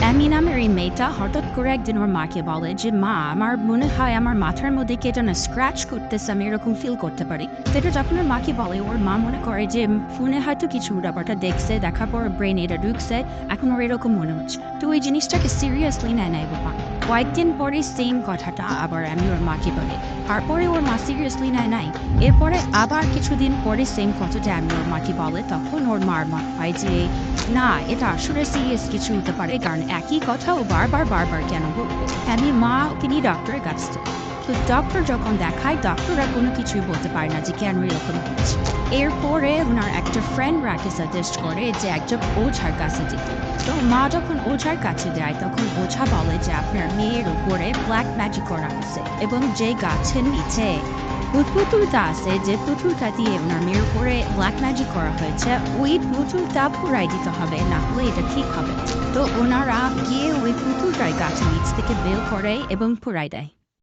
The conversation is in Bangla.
অ্যামি নামের এই মেয়েটা হঠাৎ করে একদিন ওর মাকে বলে যে মা আমার মনে হয় আমার মাথার মধ্যে কে যেন স্ক্র্যাচ করতেছে, আমি এরকম ফিল করতে পারি। তো এটা যখন ওর মাকে বলে, ওর মা মনে করে যে ফোনে হয়তো কিছু ব্যাপারটা দেখছে, দেখার পর ব্রেন এটা ঢুকছে, এখন ওর এরকম মনে হচ্ছে। তো ওই জিনিসটাকে সিরিয়াসলি নেয় নাই বাবা। কয়েকদিন পরে সেম কথাটা আবার আমি ওর মাকে বলি, তারপরে ওর মা সিরিয়াসলি নেয় নাই। এরপরে আবার কিছুদিন পরে সেম কথাটা আমি ওর মাকে বলে, তখন ওর মার মনে হয় যে না, এটা আসলে সিরিয়াস কিছু হতে পারে, কারণ একই কথা ও বারবার বারবার কেন বলবে। আমি মা ওকে নিয়ে ডক্টরের কাছে যাই। তো ডক্টর যখন দেখায়, ডক্টররা কোনো কিছুই বলতে পারে না যে কেন এরকম হচ্ছে। এরপরে ওনার একটা ফ্রেন্ড রাকে সাজেস্ট করে যে একজন ওঝার কাছে যেতে। তো মা যখন ওঝার কাছে যায়, তখন ওঝা বলে যে আপনার মেয়ের উপরে ব্ল্যাক ম্যাজিক করা হয়েছে, এবং যে গাছের নিচে পুতুলটা আছে, যে পুতুলটা দিয়ে ওনার মেয়ের উপরে ব্ল্যাক ম্যাজিক করা হয়েছে, ওই পুতুলটা পুরাই দিতে হবে, না হলে এটা ঠিক হবে। তো ওনারা গিয়ে ওই পুতুলটাই গাছের নিচ থেকে বের করে এবং পুরাই দেয়।